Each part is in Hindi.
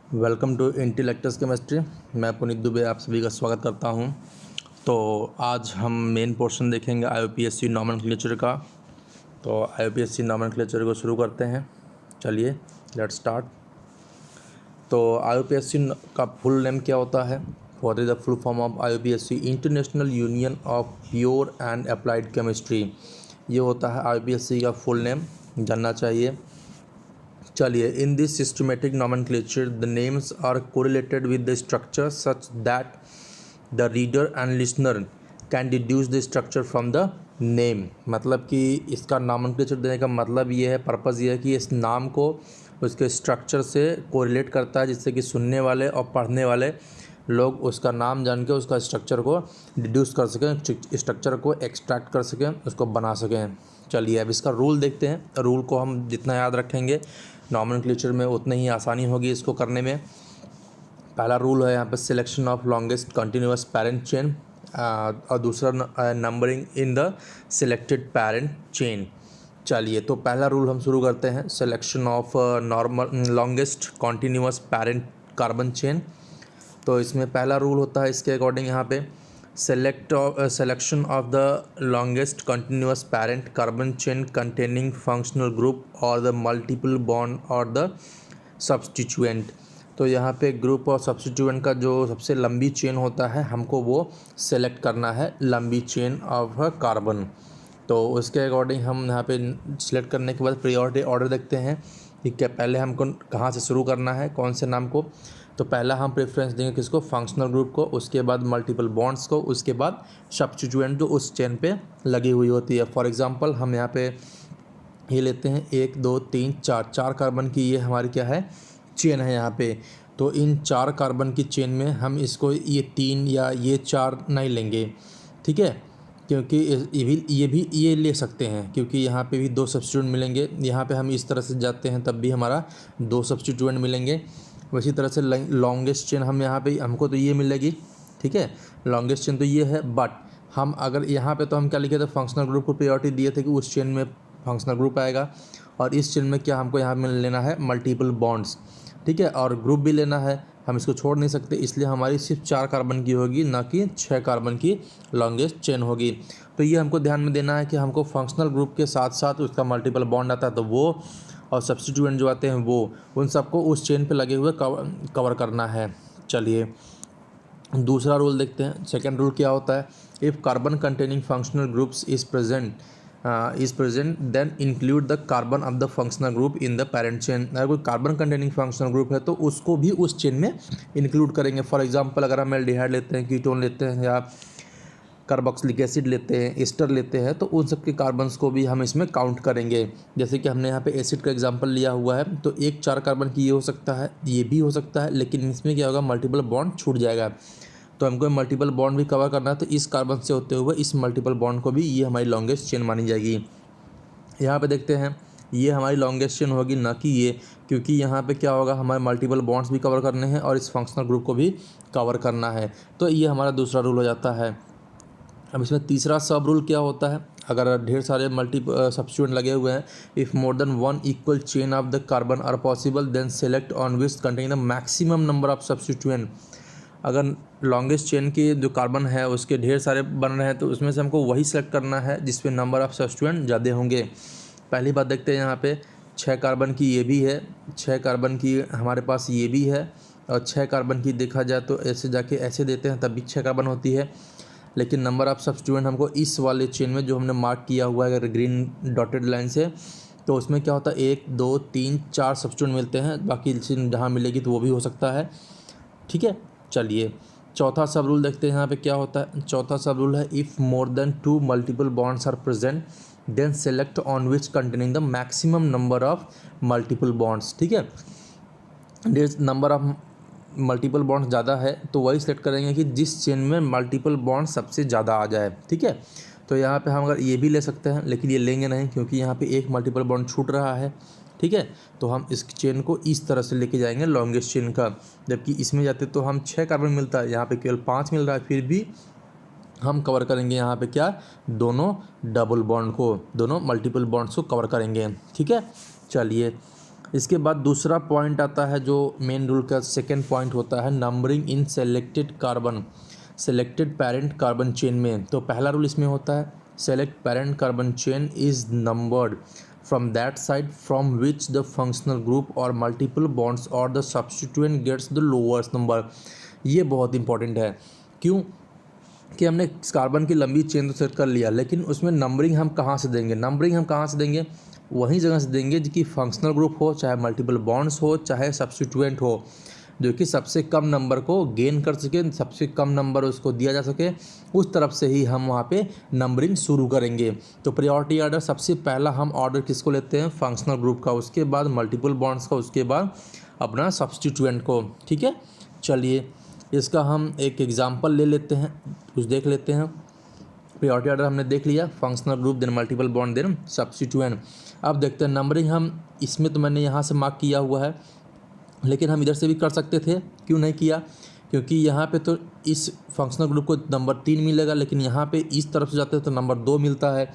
Welcome to इंटेलेक्टस chemistry. मैं पुनीत दुबे आप सभी का स्वागत करता हूं। तो आज हम मेन पोर्शन देखेंगे आईयूपीएससी नॉमेनक्लेचर का। तो आईयूपीएससी नॉमेनक्लेचर को शुरू करते हैं। चलिए लेट्स स्टार्ट। तो आईयूपीएससी का फुल नेम क्या होता है? What is the full form of आईयूपीएससी? International union of pure and applied chemistry. ये होता है आईयूपीएससी का फुल नेम, जानना चाहिए। चलिए, in this systematic nomenclature the names are correlated with the structure such that the reader and listener can deduce the structure from the name. मतलब कि इसका नॉमेनक्लेचर देने का मतलब ये है, पर्पज़ ये है कि इस नाम को उसके स्ट्रक्चर से कोरिलेट करता है, जिससे कि सुनने वाले और पढ़ने वाले लोग उसका नाम जान के उसका स्ट्रक्चर को डिड्यूस कर सकें, स्ट्रक्चर को एक्सट्रैक्ट कर सकें, उसको बना सकें। चलिए अब इसका रूल देखते हैं। रूल को हम जितना याद रखेंगे नॉमेनक्लेचर में उतनी ही आसानी होगी इसको करने में। पहला रूल है यहाँ पे selection of longest continuous parent chain, और दूसरा numbering in the selected parent chain. चलिए तो पहला रूल हम शुरू करते हैं, selection of normal longest continuous parent carbon chain. तो इसमें पहला रूल होता है इसके अकॉर्डिंग यहाँ पे selection of the longest continuous parent carbon chain containing functional group or the multiple bond or the substituent। तो यहाँ पे ग्रुप और सब्सटीट्यूएंट का जो सबसे लंबी चेन होता है हमको वो सेलेक्ट करना है, लंबी चेन ऑफ कार्बन। तो उसके अकॉर्डिंग हम यहाँ पे सिलेक्ट करने के बाद प्रायोरिटी ऑर्डर देखते हैं कि क्या पहले हमको कहाँ से शुरू करना है, कौन से नाम को। तो पहला हम प्रेफरेंस देंगे किसको? फंक्शनल ग्रुप को, उसके बाद मल्टीपल बॉन्ड्स को, उसके बाद सब्स्टिट्यूएंट जो उस चेन पे लगी हुई होती है। फॉर एग्जांपल हम यहाँ पे ये लेते हैं 1 2 3 4 4 कार्बन की ये हमारी क्या है, चेन है यहाँ पे। तो इन 4 कार्बन की चेन में हम इसको ये 3 या ये 4 नहीं लेंगे, ठीक है, क्योंकि ये ले सकते हैं क्योंकि यहाँ पे भी 2 सब्स्टिट्यूएंट मिलेंगे। यहाँ पे हम इस तरह से जाते हैं तब भी हमारा 2 सब्स्टिट्यूएंट मिलेंगे। उसी तरह से लॉन्गेस्ट चेन हम यहाँ पे हमको तो ये मिलेगी, ठीक है, लॉन्गेस्ट चेन तो ये है। बट हम अगर यहाँ पे तो हम क्या लिखे थे, फंक्शनल ग्रुप को प्रायोरिटी दिए थे कि उस चेन में फंक्शनल ग्रुप आएगा, और इस चेन में क्या हमको यहाँ में लेना है, मल्टीपल बॉन्ड्स, ठीक है, और ग्रुप भी लेना है, हम इसको छोड़ नहीं सकते, इसलिए हमारी सिर्फ 4 कार्बन की होगी, ना कि 6 कार्बन की लॉन्गेस्ट चेन होगी। तो ये हमको ध्यान में देना है कि हमको फंक्शनल ग्रुप के साथ साथ उसका मल्टीपल बॉन्ड आता है तो वो, और सब्स्टिट्यूएंट जो आते हैं वो, उन सबको उस चेन पे लगे हुए कवर करना है। चलिए दूसरा रूल देखते हैं। सेकंड रूल क्या होता है? If carbon containing functional groups is present then include the carbon of the functional group in the parent chain. अगर कोई कार्बन कंटेनिंग फंक्शनल ग्रुप है तो उसको भी उस चेन में इंक्लूड करेंगे। फॉर एग्जांपल अगर हम एल्डिहाइड लेते हैं, कीटोन लेते हैं, या कार्बोक्सिलिक एसिड लेते हैं, एस्टर लेते हैं, तो उन सब के कार्बन्स को भी हम इसमें काउंट करेंगे। जैसे कि हमने यहाँ पे एसिड का एग्जांपल लिया हुआ है, तो एक 4 कार्बन की ये हो सकता है, ये भी हो सकता है, लेकिन इसमें क्या होगा, मल्टीपल बॉन्ड छूट जाएगा। तो हमको मल्टीपल बॉन्ड भी कवर करना है, तो इस कार्बन से होते हुए इस मल्टीपल बॉन्ड को भी, ये हमारी लॉन्गेस्ट चेन मानी जाएगी। यहाँ पे देखते हैं, ये हमारी लॉन्गेस्ट चेन होगी, ना कि ये, क्योंकि यहाँ पे क्या होगा, हमारे मल्टीपल बॉन्ड्स भी कवर करने हैं और इस फंक्शनल ग्रुप को भी कवर करना है। तो ये हमारा दूसरा रूल हो जाता है। अब इसमें तीसरा सब रूल क्या होता है? अगर ढेर सारे सब्स्टिट्यूएंट लगे हुए हैं, if more than 1 equal chain of the carbon are possible then select on which contain the maximum number of substituent. अगर लॉन्गेस्ट चेन के जो कार्बन है उसके ढेर सारे बन रहे हैं तो उसमें से हमको वही सेलेक्ट करना है जिसपे नंबर ऑफ सब्स्टिट्यूएंट ज़्यादा होंगे। पहली बात देखते हैं, यहाँ पे 6 कार्बन की ये भी है, 6 कार्बन की हमारे पास ये भी है, और 6 कार्बन की देखा जाए तो ऐसे जाके ऐसे देते हैं तब भी 6 कार्बन होती है। लेकिन नंबर ऑफ सब्स्टिट्यूएंट हमको इस वाले चेन में जो हमने मार्क किया हुआ है ग्रीन डॉटेड लाइन से, तो उसमें क्या होता है, 1 2 3 4 सब्स्टिट्यूएंट मिलते हैं, बाकी जहाँ मिलेगी तो वो भी हो सकता है, ठीक है। चलिए चौथा सब रूल देखते हैं, यहाँ पे क्या होता है। चौथा सब रूल है, if more than 2 multiple bonds are present then select on which containing the maximum number of multiple bonds, ठीक है। नंबर ऑफ मल्टीपल बॉन्ड्स ज़्यादा है तो वही सेलेक्ट करेंगे कि जिस चेन में मल्टीपल बॉन्ड सबसे ज़्यादा आ जाए, ठीक है। तो यहाँ पे हम अगर ये भी ले सकते हैं, लेकिन ये लेंगे नहीं क्योंकि यहाँ पे एक मल्टीपल बॉन्ड छूट रहा है, ठीक है। तो हम इस चेन को इस तरह से लेके जाएंगे लॉन्गेस्ट चेन का, जबकि इसमें जाते तो हम 6 कार्बन मिलता है, यहाँ पे केवल 5 मिल रहा है, फिर भी हम कवर करेंगे यहाँ पे क्या, दोनों डबल बॉन्ड को, दोनों मल्टीपल बॉन्ड्स को कवर करेंगे, ठीक है। चलिए इसके बाद दूसरा पॉइंट आता है जो मेन रूल का सेकेंड पॉइंट होता है, numbering in selected parent carbon chain में। तो पहला रूल इसमें होता है, select parent carbon chain is numbered from that side from which the functional group और मल्टीपल बॉन्ड्स और the substituent gets the lowest number. ये बहुत इंपॉर्टेंट है। क्यों कि हमने कार्बन की लंबी चेन तो सेट कर लिया, लेकिन उसमें नंबरिंग हम कहाँ से देंगे? नंबरिंग हम कहाँ से देंगे? वहीं जगह से देंगे जो कि फंक्शनल ग्रुप हो, चाहे मल्टीपल बॉन्ड्स हो, चाहे सब्स्टिट्यूएंट हो, जो कि सबसे कम नंबर को गेन कर सके, सबसे कम नंबर उसको दिया जा सके, उस तरफ से ही हम वहाँ पे नंबरिंग शुरू करेंगे। तो प्रायोरिटी ऑर्डर सबसे पहला हम ऑर्डर किसको लेते हैं? फंक्शनल ग्रुप का, उसके बाद मल्टीपल बॉन्ड्स का, उसके बाद अपना सब्स्टिट्यूएंट को। ठीक है, चलिए इसका हम एक एग्जांपल ले लेते हैं, कुछ देख लेते हैं। प्रायोरिटी ऑर्डर हमने देख लिया, functional group then multiple bond then substituent. अब देखते हैं नंबरिंग। हम इसमें तो मैंने यहाँ से मार्क किया हुआ है, लेकिन हम इधर से भी कर सकते थे। क्यों नहीं किया? क्योंकि यहाँ पे तो इस फंक्शनल ग्रुप को नंबर 3 मिलेगा, लेकिन यहाँ पे इस तरफ से जाते हैं तो नंबर 2 मिलता है।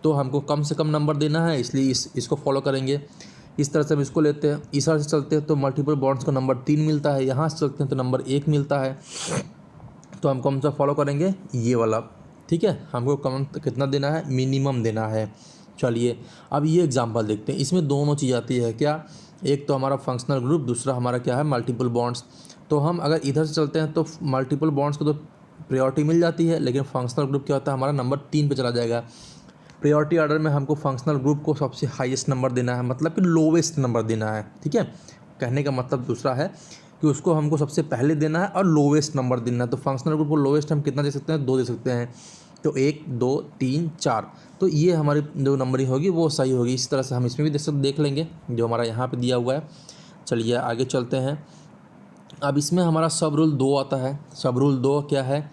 तो हमको कम से कम नंबर देना है, इसलिए इसको फॉलो करेंगे। इस तरह से हम इसको लेते हैं, इस तरह से चलते हैं तो मल्टीपल बॉन्ड्स को नंबर 3 मिलता है, यहाँ से चलते हैं तो नंबर 1 मिलता है। तो हम कौन सा फॉलो करेंगे? ये वाला। ठीक है, हमको कम कितना देना है? मिनिमम देना है। चलिए अब ये एग्जांपल देखते हैं। इसमें दोनों चीज़ आती है क्या? एक तो हमारा फंक्शनल ग्रुप, दूसरा हमारा क्या है? Multiple bonds. तो हम अगर इधर से चलते हैं तो मल्टीपल बॉन्ड्स को तो प्रायोरिटी मिल जाती है, लेकिन फंक्शनल ग्रुप क्या होता है? हमारा नंबर 3 पे चला जाएगा। प्रायोरिटी ऑर्डर में हमको फंक्शनल ग्रुप को सबसे हाईएस्ट नंबर देना है, मतलब कि लोवेस्ट नंबर देना है। ठीक है, कहने का मतलब दूसरा है कि उसको हमको सबसे पहले देना है और लोवेस्ट नंबर देना है। तो फंक्शनल ग्रुप को लोवेस्ट हम कितना दे सकते हैं? 2 दे सकते हैं। तो 1 2 3 4, तो ये हमारी जो नंबरिंग होगी वो सही होगी। इस तरह से हम इसमें भी देख लेंगे जो हमारा यहाँ पे दिया हुआ है। चलिए आगे चलते हैं। अब इसमें हमारा सब रूल 2 आता है। सब रूल 2 क्या है?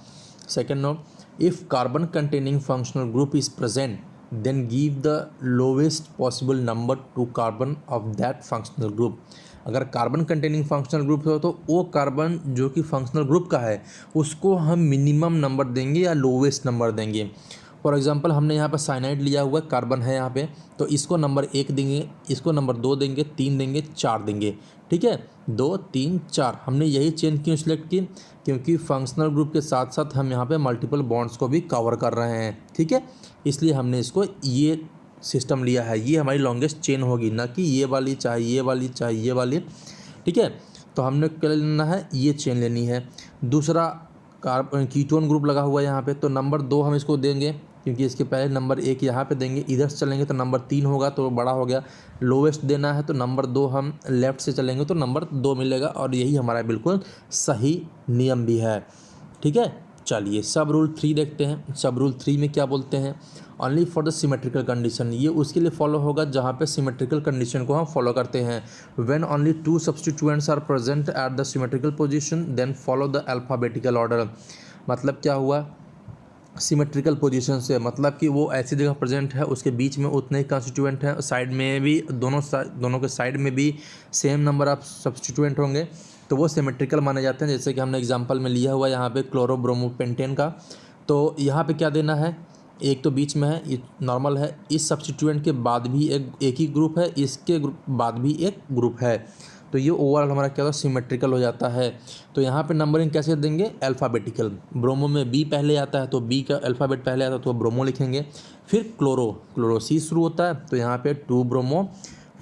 Second note, if carbon containing functional group is present then give the lowest possible number to carbon of that functional group. अगर कार्बन कंटेनिंग फंक्शनल ग्रुप हो तो वो कार्बन जो कि फंक्शनल ग्रुप का है उसको हम मिनिमम नंबर देंगे या लोवेस्ट नंबर देंगे। फॉर एग्जांपल हमने यहाँ पर साइनाइड लिया हुआ कार्बन है यहाँ पे, तो इसको नंबर 1 देंगे, इसको नंबर 2 देंगे, 3 देंगे, 4 देंगे। ठीक है, 2 3 4। हमने यही चेन क्यों सिलेक्ट की? क्योंकि फंक्शनल ग्रुप के साथ साथ हम यहाँ पे मल्टीपल बॉन्ड्स को भी कवर कर रहे हैं। ठीक है, इसलिए हमने इसको ये सिस्टम लिया है। ये हमारी लॉन्गेस्ट चेन होगी, ना कि ये वाली चाहे ये वाली चाहे ये वाली। ठीक है, तो हमने क्या लेना है? ये चेन लेनी है। दूसरा कीटोन ग्रुप लगा हुआ है यहाँ पे, तो नंबर 2 हम इसको देंगे क्योंकि इसके पहले नंबर 1 यहाँ पे देंगे। इधर से चलेंगे तो नंबर 3 होगा तो बड़ा हो गया। लोवेस्ट देना है तो नंबर 2 हम लेफ़्ट से चलेंगे तो नंबर 2 मिलेगा, और यही हमारा बिल्कुल सही नियम भी है। ठीक है, चलिए सब रूल 3 देखते हैं। सब रूल 3 में क्या बोलते हैं? Only for the symmetrical condition. ये उसके लिए फॉलो होगा जहाँ पे सिमेट्रिकल कंडीशन को हम फॉलो करते हैं। When only 2 substituents are present at the symmetrical position then follow the alphabetical order. मतलब क्या हुआ? सिमेट्रिकल पोजीशन से मतलब कि वो ऐसी जगह प्रेजेंट है, उसके बीच में उतने ही कंस्टिट्यूएंट हैं, साइड में भी दोनों के साइड में भी सेम नंबर ऑफ सब्स्टिट्यूएंट होंगे, तो वो सिमेट्रिकल माने जाते हैं। जैसे कि हमने एग्जांपल में लिया हुआ यहाँ पे क्लोरोब्रोमोपेंटेन का। तो यहाँ पे क्या देना है? एक तो बीच में है, ये नॉर्मल है, इस सब्स्टिट्यूएंट के बाद भी एक ही ग्रुप है, इसके बाद भी एक ग्रुप है, तो ये ओवरऑल हमारा क्या होता है? सिमेट्रिकल हो जाता है। तो यहाँ पे नंबरिंग कैसे देंगे? अल्फ़ाबेटिकल। ब्रोमो में बी पहले आता है तो बी का अल्फ़ाबेट पहले आता है तो ब्रोमो लिखेंगे। फिर क्लोरो सी शुरू होता है तो यहाँ पे 2 ब्रोमो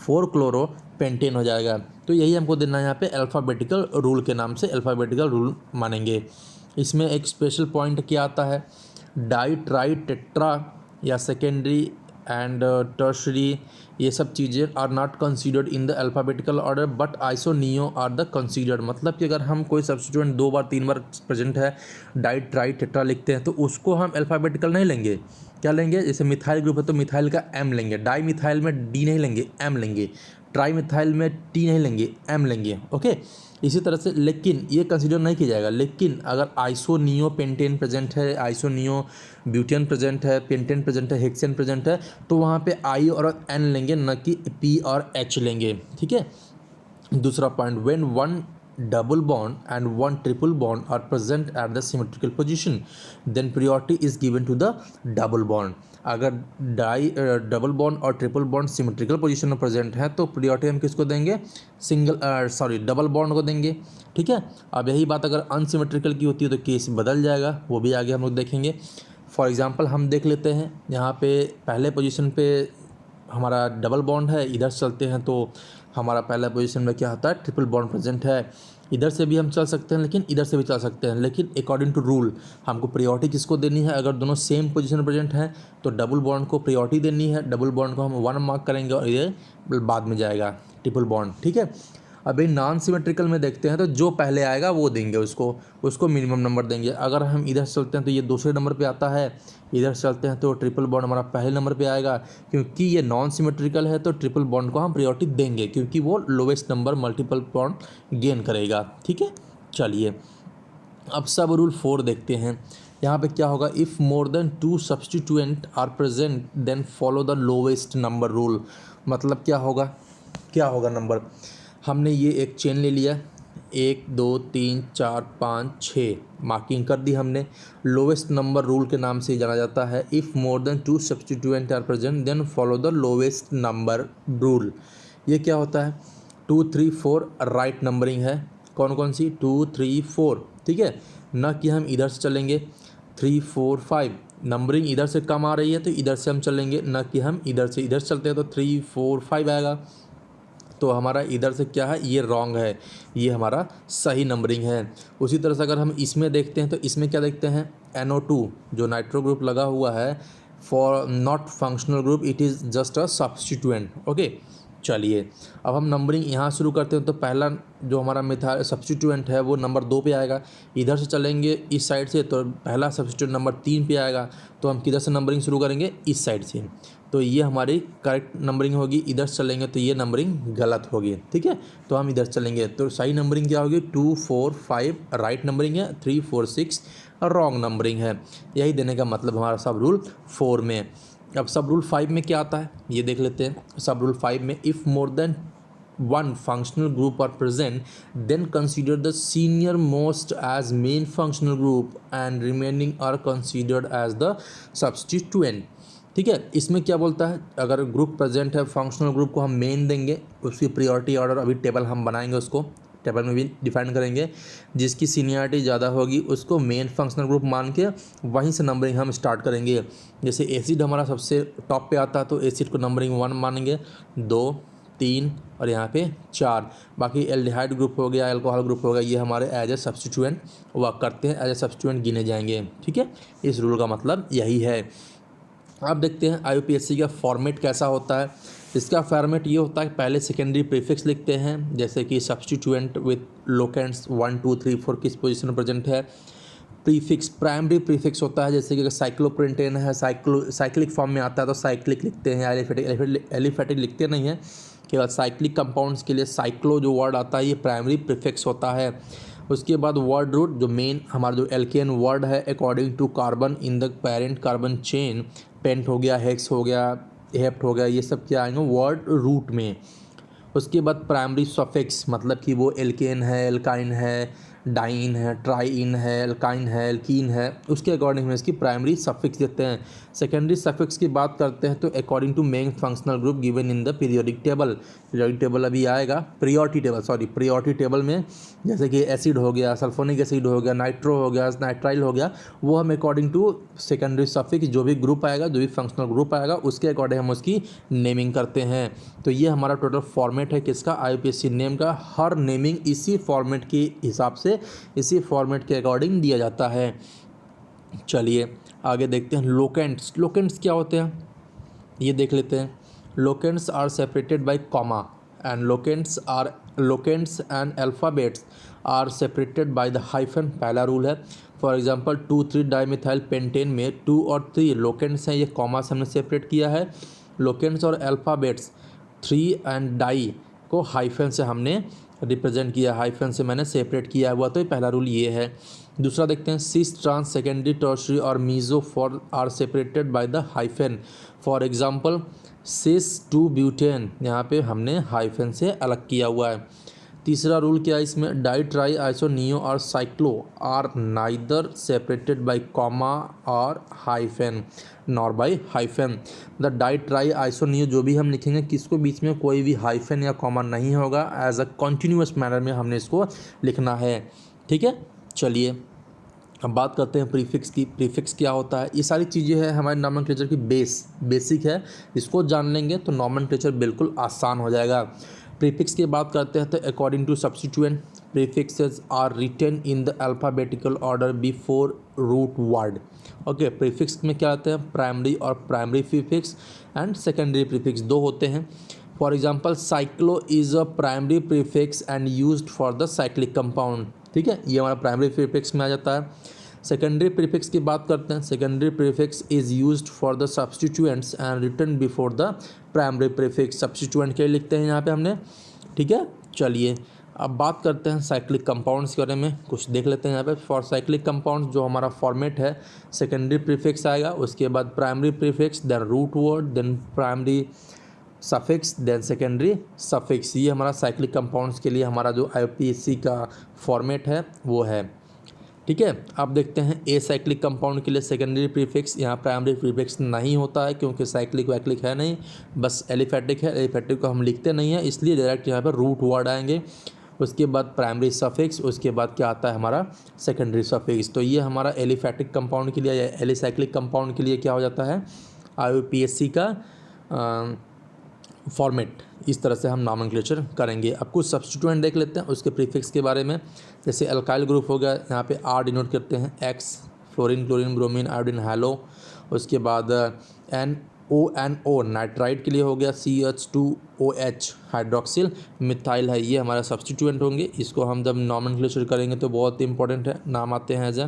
4 क्लोरो पेंटेन हो जाएगा। तो यही हमको देना है यहाँ पे अल्फ़ाबेटिकल रूल के नाम से, अल्फ़ाबेटिकल रूल मानेंगे। इसमें एक स्पेशल पॉइंट क्या आता है? डाई ट्राई टेट्रा या सेकेंडरी एंड टर्शरी, ये सब चीज़ें are not considered in the alphabetical order but iso neo are the considered. मतलब कि अगर हम कोई सब्स्टिट्यूएंट 2 बार 3 बार प्रेजेंट है, डाई ट्राई टेट्रा लिखते हैं, तो उसको हम अल्फ़ाबेटिकल नहीं लेंगे। क्या लेंगे? जैसे मिथाइल ग्रुप है तो मिथाइल का एम लेंगे, डाई मिथाइल में डी नहीं लेंगे, एम लेंगे, ट्राई मिथाइल में टी नहीं लेंगे, एम लेंगे। ओके, इसी तरह से, लेकिन ये कंसीडर नहीं किया जाएगा। लेकिन अगर आइसोनियो पेंटेन प्रेजेंट है, आइसोनियो ब्यूटेन प्रेजेंट है, पेंटेन प्रेजेंट है, हेक्सेन प्रेजेंट है, तो वहाँ पे आई और एन लेंगे, न कि पी और एच लेंगे। ठीक है, दूसरा point, when one double bond and one triple bond are present at the symmetrical position, then priority is given to the double bond. अगर डबल बॉन्ड और ट्रिपल बॉन्ड सिमेट्रिकल पोजीशन में प्रेजेंट है तो प्रियोरिटी हम किसको देंगे, डबल बॉन्ड को देंगे। ठीक है, अब यही बात अगर अनसिमेट्रिकल की होती है तो केस बदल जाएगा, वो भी आगे हम लोग देखेंगे। फॉर एग्जांपल हम देख लेते हैं, यहाँ पे पहले पोजीशन पे हमारा डबल बॉन्ड है, इधर चलते हैं तो हमारा पहला पोजीशन में क्या होता है, ट्रिपल बॉन्ड प्रेजेंट है। इधर से भी हम चल सकते हैं लेकिन इधर से भी चल सकते हैं, लेकिन अकॉर्डिंग टू रूल हमको प्रियोरिटी किसको देनी है, अगर दोनों सेम पोजीशन में प्रेजेंट हैं तो डबल बॉन्ड को प्रियोरिटी देनी है, डबल बॉन्ड को हम 1 मार्क करेंगे और ये बाद में जाएगा ट्रिपल बॉन्ड। ठीक है, अभी नॉन सिमेट्रिकल में देखते हैं तो जो पहले आएगा वो देंगे, उसको मिनिमम नंबर देंगे। अगर हम इधर चलते हैं तो ये दूसरे नंबर पे आता है, इधर चलते हैं तो ट्रिपल बॉन्ड हमारा पहले नंबर पे आएगा। क्योंकि ये नॉन सिमेट्रिकल है तो ट्रिपल बॉन्ड को हम प्रायोरिटी देंगे क्योंकि वो lowest number multiple bond gain करेगा। ठीक है, चलिए अब सब रूल 4 देखते हैं। यहाँ पे क्या होगा, if more than 2 substituent are present then follow the lowest number rule. मतलब क्या होगा नंबर, हमने ये एक चेन ले लिया, 1 2 3 4 5 6 मार्किंग कर दी हमने। लोवेस्ट नंबर रूल के नाम से जाना जाता है। If more than 2 substituent are present then follow the lowest number rule. ये क्या होता है, 2 3 4 राइट नंबरिंग है, कौन कौन सी, 2 3 4। ठीक है, न कि हम इधर से चलेंगे 3 4 5, नंबरिंग इधर से कम आ रही है तो इधर से हम चलेंगे, न कि हम इधर से इधर चलते हैं तो 3 4 5 आएगा। तो हमारा इधर से क्या है, ये रॉन्ग है, ये हमारा सही नंबरिंग है। उसी तरह से अगर हम इसमें देखते हैं तो इसमें क्या देखते हैं, NO2 जो नाइट्रो ग्रुप लगा हुआ है, for not functional group, it is just a substituent. Okay, चलिए अब हम नंबरिंग यहाँ शुरू करते हैं तो पहला जो हमारा मिथाइल सब्स्टिट्यूएंट है वो नंबर 2 पे आएगा। इधर से चलेंगे इस साइड से तो पहला सब्स्टिट्यूएंट नंबर 3 पे आएगा। तो हम किधर से नंबरिंग शुरू करेंगे, इस साइड से, तो ये हमारी करेक्ट नंबरिंग होगी। इधर से चलेंगे तो ये नंबरिंग गलत होगी। ठीक है, तो हम इधर चलेंगे तो सही नंबरिंग क्या होगी, 2 4 5 राइट नंबरिंग है, 3 4 6 रॉन्ग नंबरिंग है। यही देने का मतलब हमारा सब रूल 4 में। अब सब रूल 5 में क्या आता है ये देख लेते हैं। सब रूल 5 में if more than 1 functional group are present then consider the senior most as main functional group and remaining are considered as the substituent। ठीक है, इसमें क्या बोलता है, अगर ग्रुप प्रेजेंट है फंक्शनल ग्रुप को हम मेन देंगे, उसकी प्रायोरिटी ऑर्डर अभी टेबल हम बनाएंगे, उसको टेबल में भी डिफाइन करेंगे। जिसकी सीनियरिटी ज़्यादा होगी उसको मेन फंक्शनल ग्रुप मान के वहीं से नंबरिंग हम स्टार्ट करेंगे। जैसे एसिड हमारा सबसे टॉप पे आता है तो एसिड को नंबरिंग 1 मानेंगे, 2 3 और यहाँ पे 4। बाकी एल्डिहाइड ग्रुप हो गया, अल्कोहल ग्रुप हो गया, ये हमारे एज ए सब्स्टिट्यूएंट वर्क करते हैं, एज ए सब्स्टिट्यूएंट गिने जाएंगे। ठीक है, इस रूल का मतलब यही है। अब देखते हैं IUPAC का फॉर्मेट कैसा होता है। इसका फॉर्मेट ये होता है कि पहले सेकेंडरी प्रीफिक्स लिखते हैं, जैसे कि सब्स्टिट्यूएंट विथ लोकेंट्स 1 2 3 4 किस पोजीशन में प्रेजेंट है। प्रीफिक्स प्राइमरी प्रीफिक्स होता है, जैसे कि अगर साइक्लोप्रिंटेन है साइक्लिक फॉर्म में आता है तो साइक्लिक लिखते हैं, एलिफेटिक लिखते नहीं हैं। केवल साइक्लिक कंपाउंड्स के लिए साइक्लो जो वर्ड आता है ये प्राइमरी प्रीफिक्स होता है। उसके बाद वर्ड रूट जो मेन हमारा जो एल्केन वर्ड है according to carbon in the parent carbon chain, pent हो गया, हेक्स हो गया, हेप्ट हो गया, ये सब क्या आएंगे वर्ड रूट में। उसके बाद प्राइमरी सफिक्स मतलब कि वो एल्केन है, एल्काइन है, डाइन है, ट्राइन है, एल्काइन है, एल्कीन है, उसके अकॉर्डिंग हम इसकी प्राइमरी सफिक्स देते हैं। सेकेंडरी सफिक्स की बात करते हैं तो according to main functional group given in the periodic table. Periodic table अभी आएगा, प्रियोरिटी टेबल में जैसे कि एसिड हो गया, सल्फोनिक एसिड हो गया, नाइट्रो हो गया, नाइट्राइल हो गया, वो हम अकॉर्डिंग टू सेकेंडरी सफिक्स जो भी ग्रुप आएगा, जो भी फंक्शनल ग्रुप आएगा उसके अकॉर्डिंग हम उसकी नेमिंग करते हैं। तो ये हमारा टोटल फॉर्मेट है किसका, IUPAC नेम का। हर नेमिंग इसी फॉर्मेट के हिसाब से, इसी फॉर्मेट के अकॉर्डिंग दिया जाता है। चलिए आगे देखते हैं लोकेंट्स। लोकेंट्स क्या होते हैं ये देख लेते हैं। Locants are separated by comma and locants and alphabets are separated by the hyphen. पहला रूल है। फॉर एग्जांपल 2 3 डाइमिथाइल पेंटेन में 2 और 3 लोकेंट्स हैं, ये कॉमा से हमने सेपरेट किया है। लोकेंट्स और अल्फ़ाबेट्स 3 एंड डाई को हाइफन से हमने रिप्रेजेंट किया, हाइफन से मैंने सेपरेट किया हुआ, तो ये पहला रूल ये है। दूसरा देखते हैं सिस ट्रांस सेकेंडरी टर्शरी और meso for are separated by the hyphen. For example cis 2 butane, यहाँ पे हमने हाइफन से अलग किया हुआ है। तीसरा रूल क्या है इसमें, डाई ट्राई आइसो नियो और cyclo are neither separated by comma और hyphen nor by hyphen. The di tri iso neo जो भी हम लिखेंगे किसको बीच में कोई भी हाइफेन या कॉमा नहीं होगा, एज अ कॉन्टिन्यूस मैनर में हमने इसको लिखना है। ठीक है, चलिए अब बात करते हैं प्रीफिक्स की। प्रीफिक्स क्या होता है, ये सारी चीज़ें हैं हमारे नॉमेनक्लेचर की बेसिक है, इसको जान लेंगे तो नॉमेनक्लेचर बिल्कुल आसान हो जाएगा। प्रीफिक्स की बात करते हैं तो according to substituent prefixes are written in the alphabetical order before root word. Okay, prefix में क्या आते हैं, प्राइमरी और primary prefix and secondary prefix दो होते हैं। For example cyclo is a primary prefix and used for the cyclic compound. ठीक है, ये हमारा प्राइमरी प्रीफिक्स में आ जाता है। सेकेंडरी प्रीफिक्स की बात करते हैं, secondary prefix is used for the substituents and written before the primary prefix. Substituent के लिए लिखते हैं यहाँ पे हमने। ठीक है, चलिए अब बात करते हैं साइक्लिक कंपाउंड्स के बारे में, कुछ देख लेते हैं यहाँ पे। फॉर साइक्लिक कंपाउंड्स जो हमारा फॉर्मेट है, सेकेंडरी प्रीफिक्स आएगा, उसके बाद primary prefix, then root word, then primary suffix, then secondary suffix. ये हमारा साइक्लिक कंपाउंड्स के लिए हमारा जो IUPAC का फॉर्मेट है वो है। ठीक है, अब देखते हैं ए साइक्लिक कंपाउंड के लिए सेकेंडरी प्रीफिक्स, यहाँ प्राइमरी प्रीफिक्स नहीं होता है क्योंकि साइक्लिक वैक्लिक है नहीं, बस एलिफेटिक है। एलिफेटिक को हम लिखते नहीं है, इसलिए डायरेक्ट यहाँ पर रूट वर्ड आएंगे। उसके बाद प्राइमरी सफिक्स, उसके बाद क्या आता है हमारा सेकेंडरी सफिक्स। तो ये हमारा एलिफेटिक कंपाउंड के लिए या एलिसाइक्लिक कंपाउंड के लिए क्या हो जाता है, IUPAC का फॉर्मेट। इस तरह से हम नॉमेनक्लेचर करेंगे। अब कुछ सब्स्टिट्यूएंट देख लेते हैं उसके प्रीफिक्स के बारे में। जैसे अल्काइल ग्रुप हो गया, यहाँ पे R डिनोट करते हैं, X fluorine, chlorine, bromine, iodine, hello. उसके बाद NONO नाइट्राइड के लिए हो गया, CH2OH हाइड्रोक्सिल मिथाइल है, ये हमारा सब्स्टिट्यूएंट होंगे। इसको हम जब नॉमेनक्लेचर करेंगे तो बहुत इंपॉर्टेंट है, नाम आते हैं as a.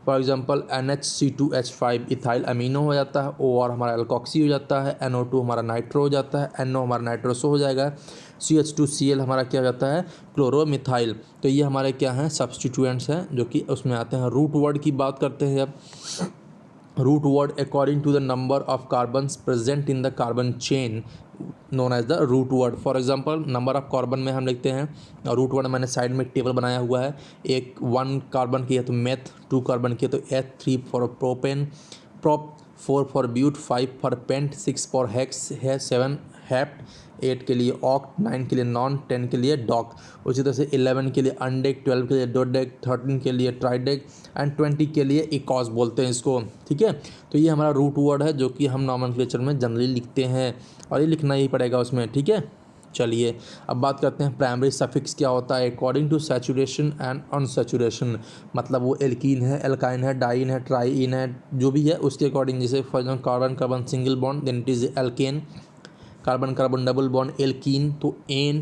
For example NHC2H5 ethyl amino हो जाता है, OR हमारा एल्कोक्सी हो जाता है, NO2 हमारा नाइट्रो हो जाता है, NO हमारा नाइट्रोसो हो जाएगा, CH2Cl हमारा क्या हो जाता है, क्लोरोमिथाइल। तो ये हमारे क्या हैं, सब्स्टिट्यूएंट्स हैं जो कि उसमें आते हैं। रूट वर्ड की बात करते हैं अब। Root word according to the number of carbons present in the carbon chain known as the root word. For example number of carbon में हम लिखते हैं, रूट वर्ड मैंने साइड में एक टेबल बनाया हुआ है। 1 कार्बन की है तो मेथ, 2 कार्बन की है तो eth, 3 for propane, prop, 4 for but, 5 for pent, 6 for hex है, 7 हेप्ट, 8 के लिए ऑक्ट, 9 के लिए नॉन, 10 के लिए डॉक। उसी तरह से 11 के लिए अनडेक, 12 के लिए डोडेक, 13 के लिए ट्राइडेक एंड 20 के लिए इकॉस बोलते हैं इसको। ठीक है, तो ये हमारा रूट वर्ड है जो कि हम नॉमेनक्लेचर में जनरली लिखते हैं और ये लिखना ही पड़ेगा उसमें। ठीक है, चलिए अब बात करते हैं प्राइमरी सफिक्स क्या होता है। According to saturation and unsaturation, मतलब वो एल्कीन है, एल्काइन है, डाइन है, ट्राइइन है, जो भी है उसके अकॉर्डिंग। जैसे for example carbon carbon single bond, then it is alkane. Carbon carbon double bond alkene तो एन,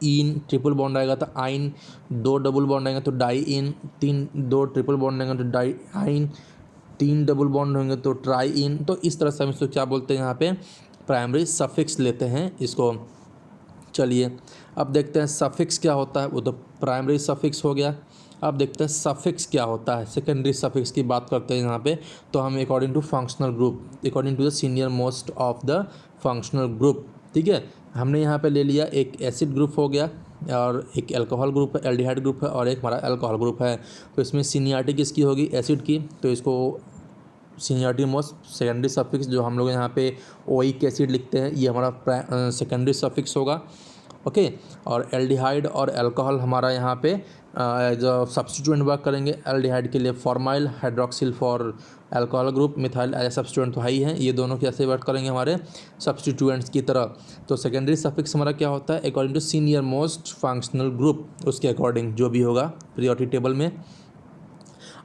इन ट्रिपल बॉन्ड आएगा तो आइन, 2 डबल बॉन्ड आएंगे तो डाई इन, 2 ट्रिपल बॉन्ड आएंगे तो डाई आइन, 3 डबल बॉन्ड होंगे तो ट्राई इन। तो इस तरह से हम इसको क्या बोलते हैं, यहाँ पे प्राइमरी सफिक्स लेते हैं इसको। चलिए अब देखते हैं सफिक्स क्या होता है, वो तो प्राइमरी सफिक्स हो गया। अब देखते हैं सफिक्स क्या होता है, सेकेंडरी सफिक्स की बात करते हैं यहाँ पे। तो हम according to functional group, according to the senior most of the functional group. ठीक है, हमने यहाँ पे ले लिया एक एसिड ग्रुप हो गया और एक अल्कोहल ग्रुप है, एल्डिहाइड ग्रुप है और एक हमारा अल्कोहल ग्रुप है। तो इसमें सीनियरिटी किसकी होगी, एसिड की, तो इसको सीनियरिटी मोस्ट सेकेंडरी सफिक्स जो हम लोग यहाँ पे ओइक एसिड लिखते हैं, ये हमारा सेकेंडरी सफिक्स होगा। ओके, और एल्डिहाइड और अल्कोहल हमारा यहाँ पे जो सब्स्टिट्यूएंट वर्क करेंगे। एल्डिहाइड के लिए formyl, hydroxyl for alcohol group, methyl as substituent तो हाई है। ये दोनों कैसे वर्क करेंगे हमारे सब्स्टिट्यूएंट्स की तरह। तो सेकेंडरी सफिक्स हमारा क्या होता है, according to senior most functional group, उसके अकॉर्डिंग जो भी होगा प्रियोरिटी टेबल में।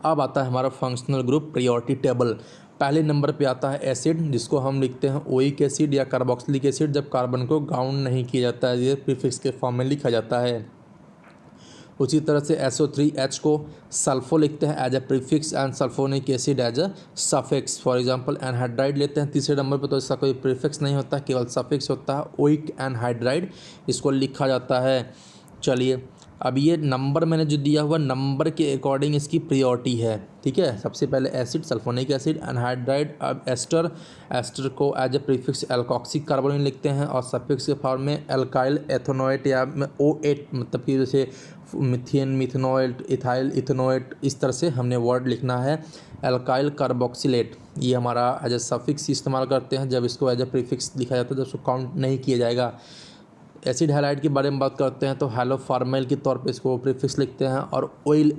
अब आता है हमारा फंक्शनल ग्रुप प्रियोरिटी टेबल। पहले नंबर पे आता है एसिड, जिसको हम लिखते हैं ओइक एसिड या कार्बोक्सिलिक एसिड, जब कार्बन को गाउंड नहीं किया जाता है, ये प्रीफिक्स के फॉर्म में लिखा जाता है। उसी तरह से SO3H को सल्फो लिखते हैं as a prefix and sulfonic acid as a suffix. For example anhydride लेते हैं तीसरे नंबर पर, तो इसका कोई प्रीफिक्स नहीं होता, केवल सफिक्स होता है, ओइक एनहाइड्राइड इसको लिखा जाता है। चलिए अब ये नंबर मैंने जो दिया हुआ नंबर के अकॉर्डिंग इसकी प्रायोरिटी है, ठीक है। सबसे पहले एसिड, सल्फोनिक एसिड, एनहाइड्राइड, अब एस्टर, एस्टर को एज ए प्रीफिक्स एल्कोक्सिक कार्बोनिल लिखते हैं और सफिक्स के फॉर्म में एल्काइल एथेनोएट या O8, मतलब कि जैसे मिथेन, मिथेनोएट, इथाइल, इथेनोएट, इस तरह से हमने वर्ड लिखना है। एल्काइल कार्बोक्सिलेट ये हमारा एज ए सफिक्स इस्तेमाल करते हैं जब इसको एज ए प्रीफिक्स लिखा जाता है, जब उसको काउंट नहीं किया जाएगा। एसिड हैलाइड के बारे में बात करते हैं तो हैलोफॉर्मल के तौर पे इसको प्रीफिक्स लिखते हैं। और oyl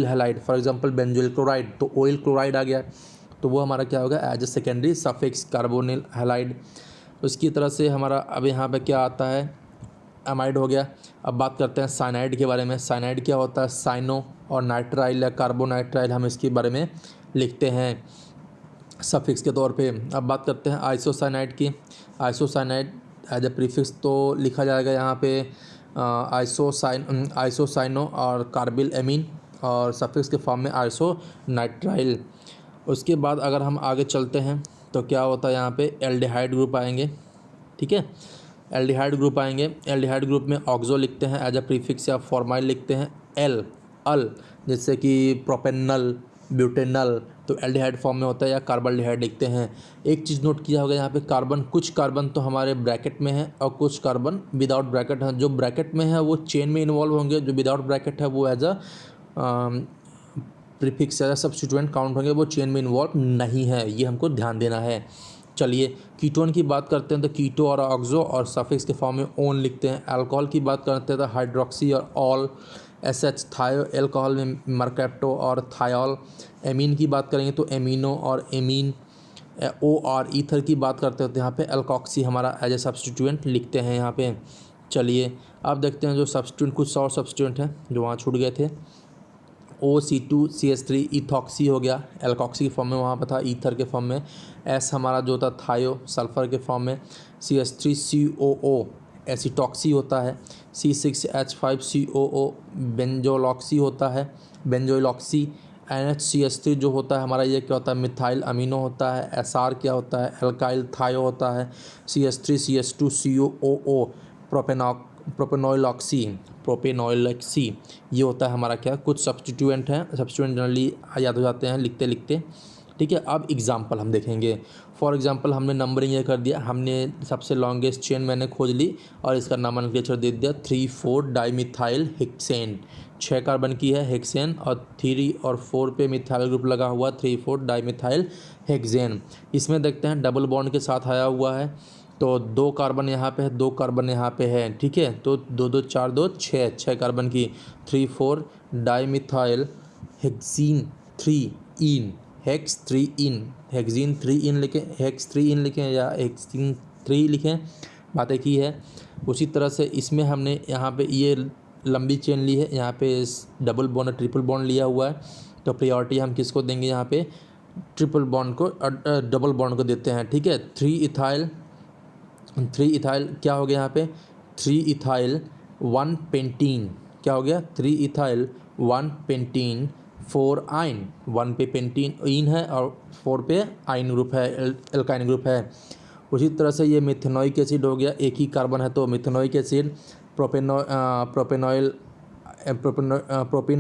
halide, for example benzoyl chloride, तो ऑयल क्लोराइड आ गया तो वो हमारा क्या होगा as a secondary suffix carbonyl halide. उसकी तरह से हमारा अब यहाँ पे क्या आता है, अमाइड हो गया। अब बात करते हैं साइनाइड के बारे में। साइनाइड क्या होता है, साइनो और नाइट्राइल या कार्बोनाइट्राइल, हम इसके बारे में लिखते हैं सफिक्स के तौर पे। अब बात करते हैं आइसोसाइनाइड की। आइसोसाइनाइड एज ए प्रीफिक्स तो लिखा जाएगा यहाँ पे आइसोसाइनो और कार्बिल एमीन, और सफिक्स के फॉर्म में आइसोनाइट्राइल। उसके बाद अगर हम आगे चलते हैं तो क्या होता है, यहाँ पे एल्डिहाइड ग्रुप आएंगे, ठीक है। एल्डिहाइड ग्रुप आएंगे, एल्डिहाइड ग्रुप में ऑक्सो लिखते हैं एज ए प्रीफिक्स या फॉर्माइल लिखते हैं एल, अल, जैसे कि प्रोपेनल, ब्यूटेनल, तो एल्डिहाइड फॉर्म में होता है, या कार्बल्डिहाइड लिखते हैं। एक चीज़ नोट किया होगा यहाँ पे, कार्बन, कुछ कार्बन तो हमारे ब्रैकेट में है और कुछ कार्बन विदाउट ब्रैकेट है। जो ब्रैकेट में है वो चेन में इन्वॉल्व होंगे, जो विदाउट ब्रैकेट है वो एज अ प्रीफिक्स या सब्स्टिट्यूएंट काउंट होंगे, वो चेन में इन्वॉल्व नहीं है, ये हमको ध्यान देना है। चलिए कीटोन की बात करते हैं तो कीटो और ऑक्सो और सफिक्स के फॉर्म में ओन लिखते हैं। अल्कोहल की बात करते हैं तो हाइड्रोक्सी और ऑल, SH थायो एल्कोहल में मर्कैप्टो और थायोल। एमीन की बात करेंगे तो एमिनो और एमीन। O और ईथर की बात करते हैं तो यहाँ पे एल्कोक्सी हमारा एज ए सब्स्टिट्यूएंट लिखते हैं यहाँ पे। चलिए अब देखते हैं जो सब्स्टिट्यूएंट, कुछ और सब्स्टिट्यूएंट हैं जो वहाँ छूट गए थे। OC2CH3 इथॉक्सी हो गया, एल्कोक्सी के फॉर्म में वहाँ पर था, ईथर के फॉर्म में। S हमारा जो होता थायो, सल्फर के फॉर्म में। CH3COO एसिटॉक्सी होता है। C6H5COO बेंजोलॉक्सी होता है, बेंजोइलॉक्सी। NHCH3 जो होता है हमारा, ये क्या होता है, मिथाइल अमीनो होता है। SR क्या होता है, एल्काइल थायो होता है। CH3CH2COO प्रोपेनॉइलॉक्सी ये होता है हमारा क्या, कुछ सब्स्टिट्यूएंट हैं। सब्स्टिट्यूएंट जनरली याद हो जाते हैं लिखते लिखते, ठीक है। अब एग्जांपल हम देखेंगे। फॉर एग्जांपल हमने नंबरिंग ये कर दिया, हमने सबसे लॉन्गेस्ट चेन मैंने खोज ली और इसका नॉमेनक्लेचर दे दिया 3,4 डाईमिथाइल हेक्सेन। 6 कार्बन की है हेक्सेन और 3 और 4 पे मिथाइल ग्रुप लगा हुआ, 3,4 डाईमिथाइल हेक्सेन। इसमें देखते हैं डबल बॉन्ड के साथ आया हुआ है, तो 2 कार्बन यहाँ पे है, 2 कार्बन यहाँ पे है, ठीक है। तो 2 2 4 2 6 कार्बन की 3,4 डाईमिथाइल हेक्सीन 3 इन, हेक्स 3 इन, हेक्सीन 3 इन लिखें, हेक्स 3 इन लिखें या हेक्सीन 3 लिखें, बात एक ही है। उसी तरह से इसमें हमने यहाँ पे ये लंबी चेन ली है, यहाँ पे डबल बॉन्ड ट्रिपल बॉन्ड लिया हुआ है, तो प्रायोरिटी हम किसको देंगे, यहाँ पे ट्रिपल बॉन्ड को, डबल बॉन्ड को देते हैं, ठीक है। 3 इथाइल क्या हो गया यहाँ पे, 3 इथाइल 1 पेंटीन, क्या हो गया, 3 इथाइल 1 पेंटीन 4 आइन, 1 पे पेंटीन इन है और 4 पे आइन ग्रुप है, एल्काइन ग्रुप है। उसी तरह से ये मिथेनोइक एसिड हो गया, एक ही कार्बन है तो methanoic acid. Propane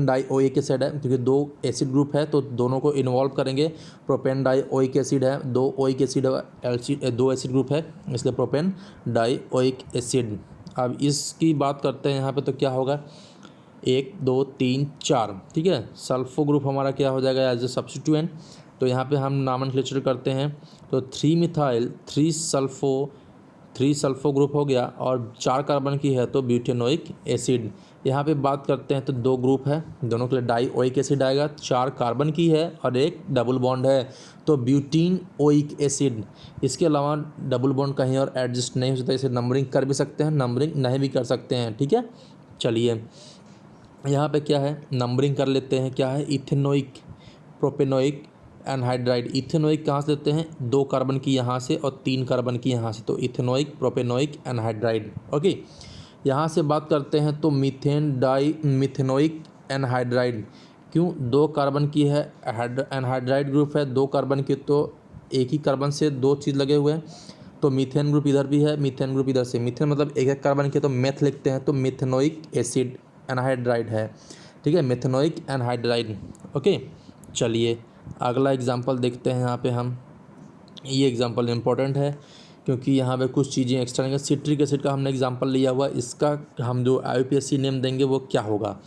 dioic acid है, क्योंकि 2 एसिड ग्रुप है तो दोनों को इन्वॉल्व करेंगे। प्रोपेन डाइओइक एसिड है, 2 ओइक एसिड, 2 एसिड ग्रुप है, इसलिए प्रोपेन डाइओइक एसिड। अब इसकी बात करते हैं यहाँ पे तो क्या होगा, 1 2 3 4, ठीक है। सल्फो ग्रुप हमारा क्या हो जाएगा एज ए सब्स्टिट्यूएंट, तो यहाँ पे हम नॉमेनक्लेचर करते हैं तो 3 मिथाइल 3 सल्फो ग्रुप हो गया और 4 कार्बन की है तो ब्यूटेनोइक एसिड। यहाँ पे बात करते हैं तो 2 ग्रुप है, दोनों के लिए डाइओइक एसिड आएगा, 4 कार्बन की है और एक डबल बॉन्ड है तो ब्यूटीन ओइक एसिड। इसके अलावा डबल बॉन्ड कहीं और एडजस्ट नहीं हो सकता, इसे नंबरिंग कर भी सकते हैं, नंबरिंग नहीं भी कर सकते हैं, ठीक है। चलिए यहाँ पे क्या है, नंबरिंग कर लेते हैं, क्या है, इथेनोइक प्रोपेनोइक एनहाइड्राइड। इथेनोइक कहाँ से लेते हैं, 2 कार्बन की यहाँ से और 3 कार्बन की यहाँ से, तो इथेनोइक प्रोपेनोइक एनहाइड्राइड, ओके। यहाँ से बात करते हैं तो मीथेन डाई मिथेनोइक एनहाइड्राइड, क्यों, 2 कार्बन की है, एनहाइड्राइड ग्रुप है, 2 कार्बन की तो एक ही कार्बन से 2 चीज़ लगे हुए हैं, तो मीथेन ग्रुप इधर भी है, मीथेन ग्रुप इधर से, मीथेन मतलब एक कार्बन के तो मेथ लिखते हैं, तो मिथेनोइक एसिड एनहाइड्राइड है, ठीक है, मेथेनोइक एनहाइड्राइड। ओके, चलिए अगला एग्जांपल देखते हैं यहाँ पे हम। ये एग्जांपल इम्पोर्टेंट है क्योंकि यहाँ पे कुछ चीज़ें एक्स्ट्रा नहीं। सिट्रिक एसिड का हमने एग्जांपल लिया हुआ, इसका हम जो IUPAC नेम देंगे वो क्या होगा,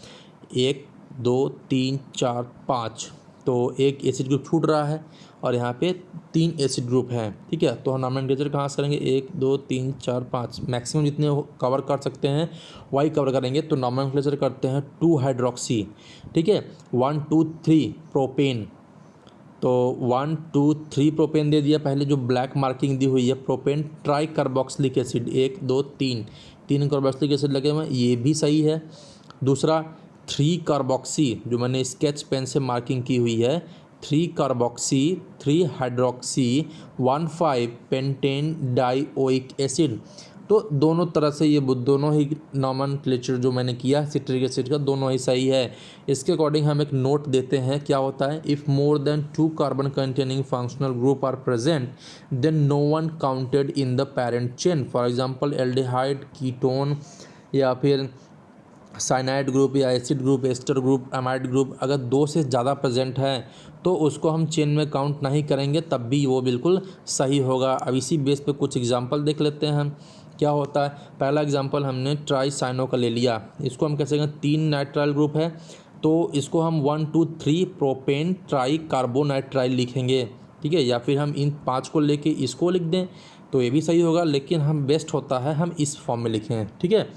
1 2 3 4 5, तो एक एसिड ग्रुप छूट रहा है और यहाँ पे 3 एसिड ग्रुप हैं, ठीक है। तो हम नॉमेनक्लेचर कहाँ से करेंगे, 1 2 3 4 5, मैक्सिमम जितने कवर कर सकते हैं वही कवर करेंगे। तो नॉमेनक्लेचर करते हैं 2 हाइड्रोक्सी, ठीक है, 1 2 3 प्रोपेन। तो 1 2 3 प्रोपेन दे दिया, पहले जो ब्लैक मार्किंग दी हुई है propane try carboxylic acid, 1 2 3 carboxylic acid लगे हुए हैं, ये भी सही है। दूसरा 3 कार्बोक्सी, जो मैंने स्केच पेन से मार्किंग की हुई है, 3 carboxy 3 hydroxy 1,5 pentane dioic acid. तो दोनों तरह से ये दोनों ही नॉमेनक्लेचर जो मैंने किया सिट्रिक एसिड का, दोनों ही सही है। इसके अकॉर्डिंग हम एक नोट देते हैं, क्या होता है, if more than 2 carbon containing functional group are present then no one counted in the parent chain. For example aldehyde, ketone या फिर साइनाइड ग्रुप या acid group, ester group, amide group, अगर 2 से ज़्यादा प्रेजेंट है तो उसको हम चेन में काउंट नहीं करेंगे, तब भी वो बिल्कुल सही होगा। अब इसी बेस पे कुछ एग्जांपल देख लेते हैं हम, क्या होता है। पहला एग्जांपल हमने ट्राईसाइनो का ले लिया, इसको हम कैसे कहेंगे, 3 नाइट्राइल ग्रुप है तो इसको हम 1 2 3 प्रोपेन ट्राई कार्बोनाइट्राइल लिखेंगे, ठीक है, या फिर हम इन 5 को लेके इसको लिख दें तो ये भी सही होगा, लेकिन हम बेस्ट होता है हम इस फॉर्म में लिखें, ठीक है।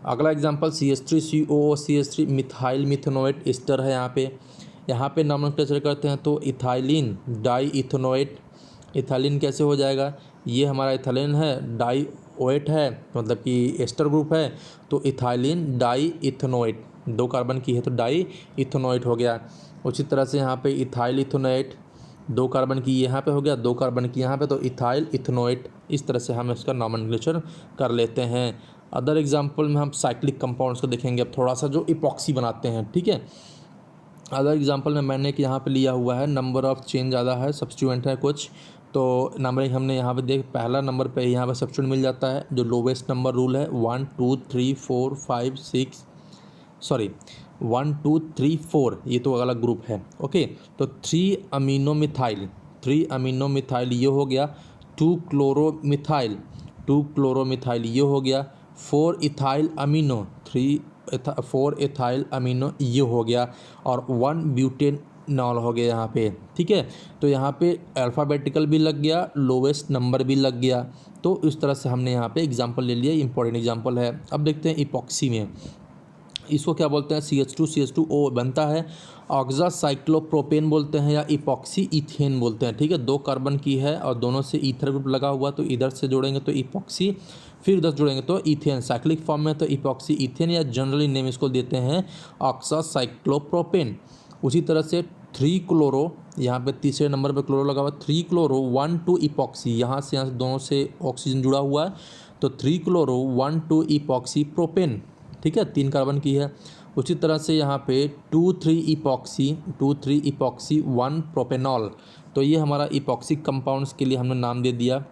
अगला example CH3COO methyl methanoate ester है यहाँ पे नॉमेनक्लेचर करते हैं तो इथाइलिन डाई इथेनोएट। इथाइलिन कैसे हो जाएगा, ये हमारा इथाइलिन है, डाई ओएट है मतलब कि एस्टर ग्रुप है, तो इथाइलिन डाई इथेनोएट, 2 कार्बन की है तो डाई इथेनोएट हो गया। उसी तरह से यहाँ पे इथाइल इथेनोएट, 2 कार्बन की यहाँ पे हो गया, 2 कार्बन की यहाँ पे, तो इथाइल इथेनोएट। इस तरह से हम इसका नॉमेनक्लेचर कर लेते हैं। अदर एग्जांपल में हम साइक्लिक कंपाउंड्स को देखेंगे अब थोड़ा सा, जो इपॉक्सी बनाते हैं, ठीक है। अदर एग्जांपल में मैंने कि यहाँ पे लिया हुआ है, नंबर ऑफ चेन ज़्यादा है, सब्स्टिट्यूएंट है कुछ, तो नंबरिंग हमने यहाँ पे देख, पहला नंबर पे यहाँ पे सब्स्टिट्यूएंट मिल जाता है, जो लोवेस्ट नंबर रूल है, 1 2 3 4 5 6 सॉरी 1 2 3 4, ये तो अलग ग्रुप है। ओके, तो 3 अमीनो मिथाइल ये हो गया, 2 क्लोरोमिथाइल ये हो गया, 4 इथाइल अमीनो 4 इथाइल अमीनो ये हो गया, और 1 ब्यूटेनॉल हो गया यहाँ पे, ठीक है। तो यहाँ पे अल्फ़ाबेटिकल भी लग गया, लोवेस्ट नंबर भी लग गया, तो इस तरह से हमने यहाँ पे एग्जांपल ले लिया, इंपॉर्टेंट एग्जांपल है। अब देखते हैं इपॉक्सी में, इसको क्या बोलते हैं, CH2CH2O बनता है, ऑक्सासाइक्लोप्रोपेन बोलते हैं या इपॉक्सी इथेन बोलते हैं, ठीक है। 2 कार्बन की है और दोनों से ईथर ग्रुप लगा हुआ, तो इधर से जोड़ेंगे तो इपॉक्सी, फिर इधर जोड़ेंगे तो इथेन, साइक्लिक फॉर्म में तो इपॉक्सी इथेन, या जनरली नेम इसको देते हैं ऑक्सासाइक्लोप्रोपेन। उसी तरह से 3 क्लोरो, यहाँ पे तीसरे नंबर पे क्लोरो लगा हुआ, 3 क्लोरो 1 2 इपॉक्सी, यहाँ से दोनों से ऑक्सीजन जुड़ा हुआ है, तो 3 क्लोरो 1 2 इपॉक्सी प्रोपेन, ठीक है, 3 कार्बन की है। उसी तरह से यहाँ पे 2 3 इपॉक्सी 1 प्रोपेनॉल, तो ये हमारा इपॉक्सी कंपाउंड्स के लिए हमने नाम दे दिया।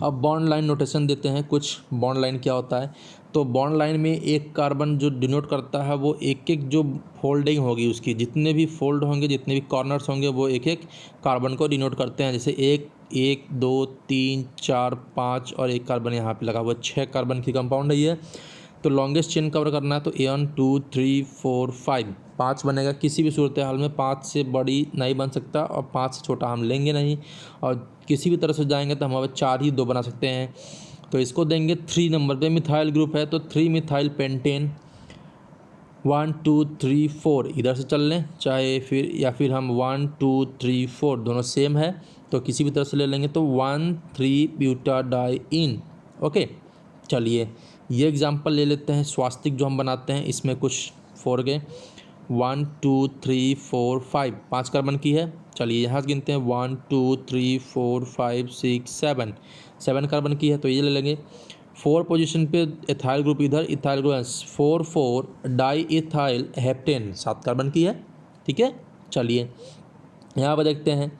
अब बॉन्ड लाइन नोटेशन देते हैं कुछ। बॉन्ड लाइन क्या होता है, तो बॉन्ड लाइन में एक कार्बन जो डिनोट करता है वो एक एक जो फोल्डिंग होगी उसकी, जितने भी फोल्ड होंगे, जितने भी कॉर्नर्स होंगे, वो एक एक कार्बन को डिनोट करते हैं। जैसे 1 1 2 3 4 5 और एक कार्बन यहाँ पे लगा हुआ, 6 कार्बन की कंपाउंड है ये। तो लॉन्गेस्ट चेन कवर करना है तो 1 2 3 4 5, 5 बनेगा। किसी भी सूरत हाल में 5 से बड़ी नहीं बन सकता और 5 से छोटा हम लेंगे नहीं, और किसी भी तरह से जाएंगे तो हम 4 ही 2 बना सकते हैं। तो इसको देंगे 3 नंबर पे, मिथाइल ग्रुप है तो 3 मिथाइल पेंटेन, 1 2 3 4 इधर से चल लें चाहे, फिर हम 1 2 3 4 दोनों सेम है तो किसी भी तरह से ले लेंगे तो 1 3 ब्यूटाडाइन। ओके, चलिए ये एग्जांपल ले लेते हैं स्वास्तिक जो हम बनाते हैं, इसमें कुछ 4 गए, 1 2 3 4 5, 5 कार्बन की है। चलिए यहाँ से गिनते हैं 1 2 3 4 5 6 7, 7 कार्बन की है तो ये ले लेंगे। 4 पोजीशन पे एथाइल ग्रुप, इधर ethyl group 4 4 di ethyl heptane, 7 carbon की है, ठीक है। चलिए यहाँ पर देखते हैं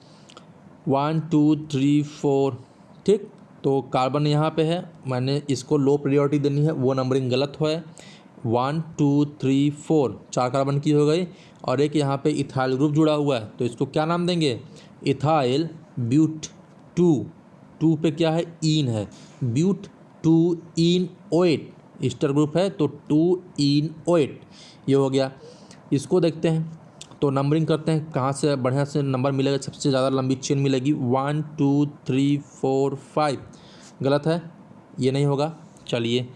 1 2 3 4, ठीक, तो कार्बन यहाँ पे है, मैंने इसको लो प्रायोरिटी देनी है, वो नंबरिंग गलत है। 1 2 3 4 4 कार्बन की हो गई, और एक यहाँ पे इथाइल ग्रुप जुड़ा हुआ है, तो इसको क्या नाम देंगे? इथाइल ब्यूट 2। 2 पे क्या है? ईन है, ब्यूट 2 इन ओएट, ईस्टर ग्रुप है तो 2 इन ओएट, ये हो गया। इसको देखते हैं, तो नंबरिंग करते हैं, कहाँ से बढ़िया से नंबर मिलेगा, सबसे ज़्यादा लंबी चेन मिलेगी। 1 2 3 4 5, गलत है, ये नहीं होगा। चलिए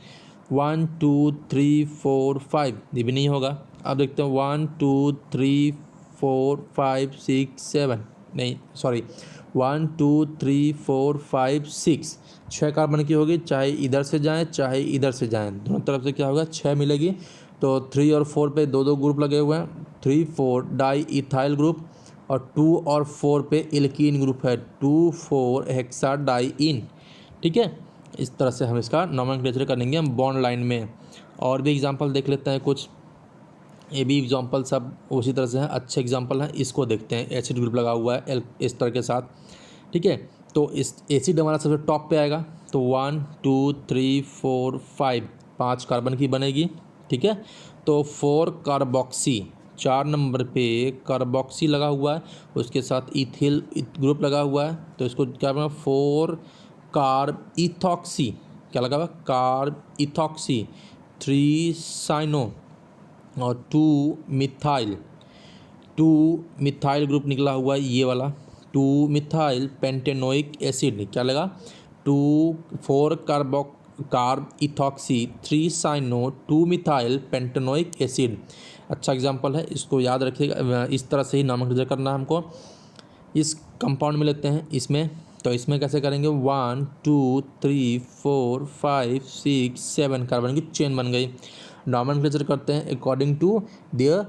1 2 3 4 5, ये भी नहीं होगा। अब देखते हैं 1 2 3 4 5 6 7, नहीं सॉरी 1 2 3 4 5 6, 6 कार्बन की होगी, चाहे इधर से जाएं चाहे इधर से जाएं, दोनों तरफ से क्या होगा? 6 मिलेगी। तो 3 और 4 पे दो दो ग्रुप लगे हुए हैं, 3 4 डाई इथाइल ग्रुप, और 2 और 4 पे एल्कीन ग्रुप है, 2 4 हेक्सा डाई इन। ठीक है, इस तरह से हम इसका नॉमेनक्लेचर करेंगे हम बॉन्ड लाइन में। और भी एग्जांपल देख लेते हैं कुछ, ये भी एग्जांपल सब उसी तरह से हैं, अच्छे एग्जांपल हैं। इसको देखते हैं, एसिड ग्रुप लगा हुआ है एस्टर के साथ। ठीक है, तो इस एसिड हमारा सबसे टॉप पे आएगा, तो 1 2 3 4 5, 5 कार्बन की बनेगी। ठीक है, तो 4 कार्बोक्सी, 4 नंबर पे कार्बोक्सी लगा हुआ है, उसके साथ इथिल ग्रुप लगा हुआ है, तो इसको क्या बना? 4 कार्ब इथॉक्सी, क्या लगा हुआ? कार्ब इथॉक्सी, 3 साइनो, और 2 मिथाइल, 2 मिथाइल ग्रुप निकला हुआ है ये वाला, 2 मिथाइल पेंटेनोइक एसिड, क्या लगा? 2 4 carb ethoxy, 3 cyano, 2 methyl pentanoic acid. अच्छा एग्जांपल है, इसको याद रखिएगा, इस तरह से ही नॉमेनक्लेचर करना है हमको। इस कंपाउंड में लेते हैं इसमें, तो इसमें कैसे करेंगे? 1 2 3 4 5 6 7 कार्बन की चेन बन गई। नॉमेनक्लेचर करते हैं अकॉर्डिंग टू देयर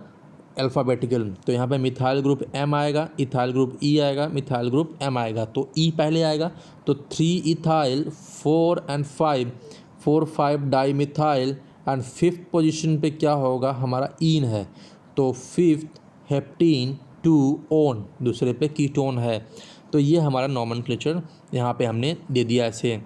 अल्फ़ाबेटिकल, तो यहाँ पे मिथाइल ग्रुप M आएगा, इथाइल ग्रुप E आएगा, मिथाइल ग्रुप M आएगा, तो E पहले आएगा, तो 3 ethyl 4 and 5, 4 5 di methyl, and 5th position पे क्या होगा? हमारा ईन है, तो 5th हेप्टीन 2 ओन, दूसरे पे कीटोन है। तो ये हमारा नॉमेनक्लेचर यहाँ पे हमने दे दिया ऐसे।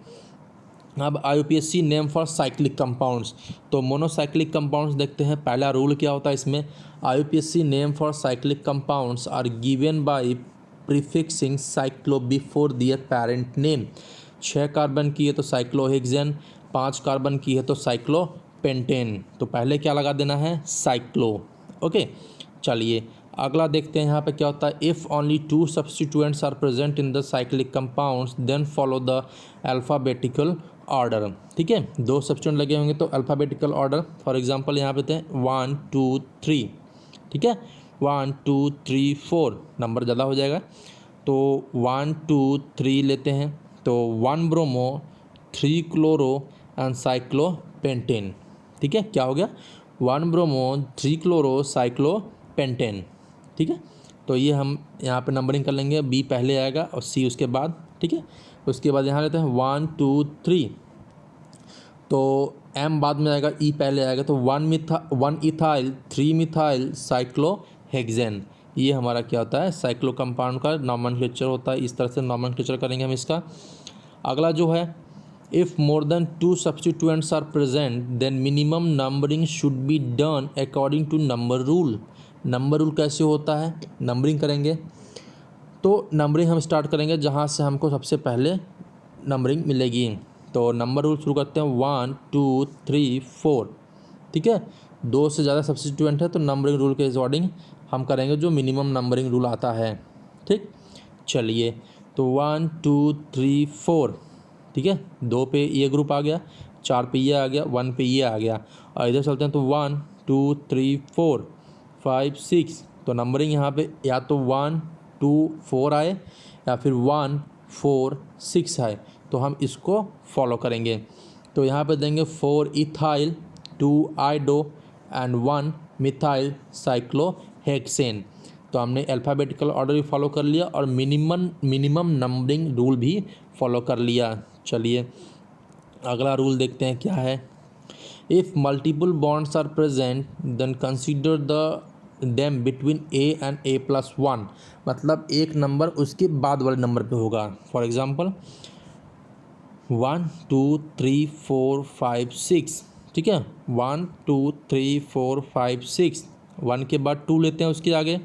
अब IUPAC name for cyclic compounds, तो मोनोसाइक्लिक कंपाउंड्स देखते हैं। पहला रूल क्या होता है इसमें? IUPAC name for cyclic compounds are given by prefixing cyclo before their parent name. 6 carbon की है तो साइक्लोहेक्सेन, 5 कार्बन की है तो साइक्लोपेंटेन, तो पहले क्या लगा देना है? साइक्लो। ओके, चलिए अगला देखते हैं यहाँ पे क्या होता है। If only 2 substituents are present in the cyclic compounds then follow the alphabetical order. ठीक है, 2 सब्स्टिट्यूएंट लगे होंगे तो अल्फ़ाबेटिकल ऑर्डर, फॉर एग्जांपल यहाँ पे थे 1 2 3। ठीक है, 1 2 3 4 नंबर ज़्यादा हो जाएगा, तो 1 2 3 लेते हैं, तो 1 ब्रोमो, 3 क्लोरो एंड साइक्लोपेंटेन। ठीक है, क्या हो गया? 1 ब्रोमो, 3 क्लोरो, साइक्लोपेंटेन। ठीक है, तो ये हम यहाँ पे नंबरिंग कर लेंगे, B पहले आएगा और C उसके बाद। ठीक है, उसके बाद यहाँ लेते हैं 1 2 3, तो M बाद में आएगा, E पहले आएगा, तो 1 इथाइल 3 मिथाइल साइक्लोहेक्सेन। ये हमारा क्या होता है? साइक्लो कंपाउंड का नॉमेनक्लेचर होता है। इस तरह से नॉमेनक्लेचर करेंगे हम इसका। अगला जो है, if more than 2 substituents are present then minimum numbering should be done according to number rule. Number rule कैसे होता है? नंबरिंग करेंगे, तो नंबरिंग हम स्टार्ट करेंगे जहाँ से हमको सबसे पहले नंबरिंग मिलेगी। तो नंबर रूल शुरू करते हैं 1 2 3 4। ठीक है, 2 से ज़्यादा सब्स्टिट्यूएंट है तो नंबरिंग रूल के अकॉर्डिंग हम करेंगे जो मिनिमम नंबरिंग रूल आता है। ठीक, चलिए तो 1 2 3 4। ठीक है, 2 पे ये ग्रुप आ गया, 4 पे ये आ गया, 1 पे ये आ गया, और इधर चलते हैं तो 1 2 3 4 5 6। तो नंबरिंग यहाँ पे या तो 1 2 4 आए या फिर 1 4 6 आए, तो हम इसको फॉलो करेंगे। तो यहाँ पे देंगे 4 ethyl 2 iodo and 1 methyl cyclohexane. तो हमने अल्फ़ाबेटिकल ऑर्डर भी फॉलो कर लिया और मिनिमम नंबरिंग रूल भी फॉलो कर लिया। चलिए अगला रूल देखते हैं क्या है। If multiple bonds are present then consider them between A and A+1, मतलब एक नंबर उसके बाद वाले नंबर पे होगा। For example 1 2 3 4 5 6। ठीक है। 1 2 3 4 5 6, 1 के बाद 2 लेते हैं उसके आगे,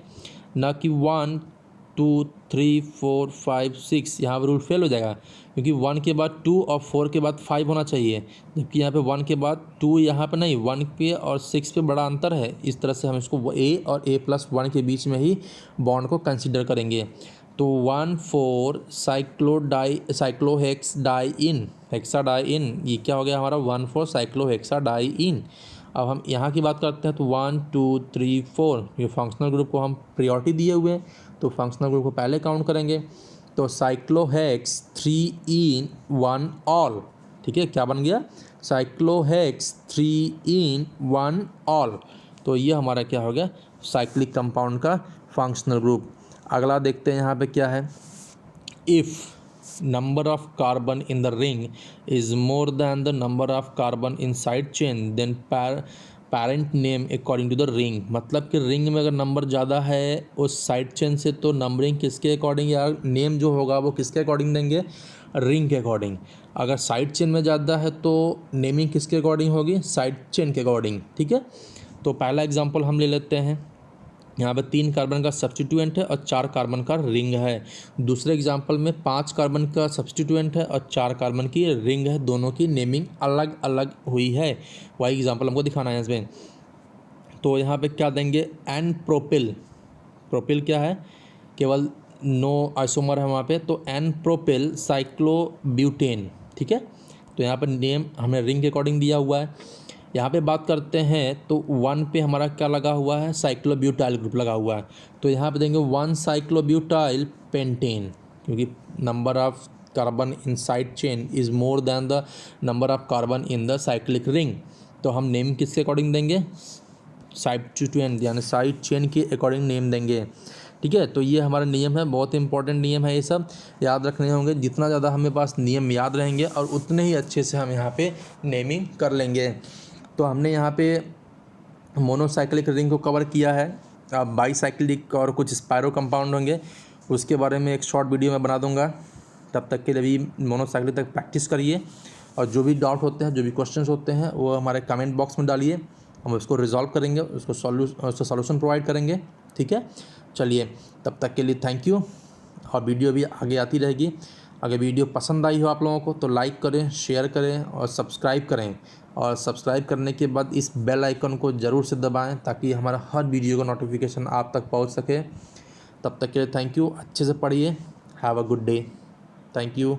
ना कि 1 2 3 4 5 6, यहाँ पर रूल फेल हो जाएगा क्योंकि 1 के बाद 2 और 4 के बाद 5 होना चाहिए, जबकि यहाँ पे 1 के बाद 2 यहाँ पे नहीं, 1 पे और 6 पे बड़ा अंतर है। इस तरह से हम इसको a और a+1 के बीच में ही बॉन्ड को कंसिडर करेंगे। तो 1,4 साइक्लोहेक्साडाइन, हेक्साडाइन, ये क्या हो गया हमारा 1,4 साइक्लोहेक्साडाइन। अब हम यहाँ की बात करते हैं तो 1 2 3 4, ये फंक्शनल ग्रुप को हम प्रायोरिटी दिए हुए हैं तो फंक्शनल ग्रुप को पहले काउंट करेंगे। तो साइक्लोहेक्स 3 इन 1 ऑल, ठीक है, क्या बन गया, साइक्लोहेक्स 3 इन 1 ऑल। तो ये हमारा क्या हो गया, साइक्लिक कंपाउंड का फंक्शनल ग्रुप। अगला देखते हैं यहाँ पे क्या है, if number of carbon in the ring is more than the number of carbon in side chain then parent name according to the ring. मतलब कि रिंग में अगर नंबर ज़्यादा है उस साइड चेन से तो नंबरिंग किसके अकॉर्डिंग या नेम जो होगा वो किसके अकॉर्डिंग देंगे, रिंग के अकॉर्डिंग। अगर साइड चेन में ज़्यादा है तो नेमिंग किसके अकॉर्डिंग होगी, साइड चेन के अकॉर्डिंग, ठीक है। तो पहला एग्जाम्पल हम ले लेते हैं, यहाँ पे 3 कार्बन का सब्स्टिट्यूएंट है और 4 कार्बन का रिंग है। दूसरे एग्जाम्पल में 5 कार्बन का सब्स्टिट्यूएंट है और 4 कार्बन की रिंग है, दोनों की नेमिंग अलग अलग हुई है। वही एग्जाम्पल हमको दिखाना है इसमें। तो यहाँ पे क्या देंगे, एन प्रोपिल, प्रोपिल क्या है, केवल नो आइसोमर है वहाँ पे, तो एन प्रोपिल साइक्लोब्यूटेन, ठीक है। तो यहाँ पर नेम हमें रिंग के अकॉर्डिंग दिया हुआ है। यहाँ पे बात करते हैं तो 1 पे हमारा क्या लगा हुआ है, साइक्लोब्यूटाइल ग्रुप लगा हुआ है। तो यहाँ पे देंगे 1 साइक्लोब्यूटाइल पेंटेन, क्योंकि number of carbon in side chain is more than the number of carbon in the cyclic ring. तो हम नेम किसके अकॉर्डिंग देंगे, साइड यानी साइड चेन के अकॉर्डिंग नेम देंगे, ठीक है। तो ये हमारा नियम है, बहुत इंपॉर्टेंट नियम है, ये सब याद रखने होंगे। जितना ज़्यादा हमें पास नियम याद रहेंगे और उतने ही अच्छे से हम यहाँ पे नेमिंग कर लेंगे। तो हमने यहाँ पे मोनोसाइक्लिक रिंग को कवर किया है। अब बाईसाइक्लिक और कुछ स्पायरो कंपाउंड होंगे, उसके बारे में एक शॉर्ट वीडियो मैं बना दूंगा। तब तक के लिए भी मोनोसाइक्लिक तक प्रैक्टिस करिए और जो भी डाउट होते हैं, जो भी क्वेश्चंस होते हैं वो हमारे कमेंट बॉक्स में डालिए, हम उसको रिजॉल्व करेंगे, उसको सॉल्यूशन प्रोवाइड करेंगे, ठीक है। चलिए, तब तक के लिए थैंक यू, और वीडियो भी आगे आती रहेगी। अगर वीडियो पसंद आई हो आप लोगों को तो लाइक करें, शेयर करें और सब्सक्राइब करें, और सब्सक्राइब करने के बाद इस बेल आइकन को ज़रूर से दबाएं ताकि हमारा हर वीडियो का नोटिफिकेशन आप तक पहुंच सके। तब तक के लिए थैंक यू, अच्छे से पढ़िए, have a good day, thank you.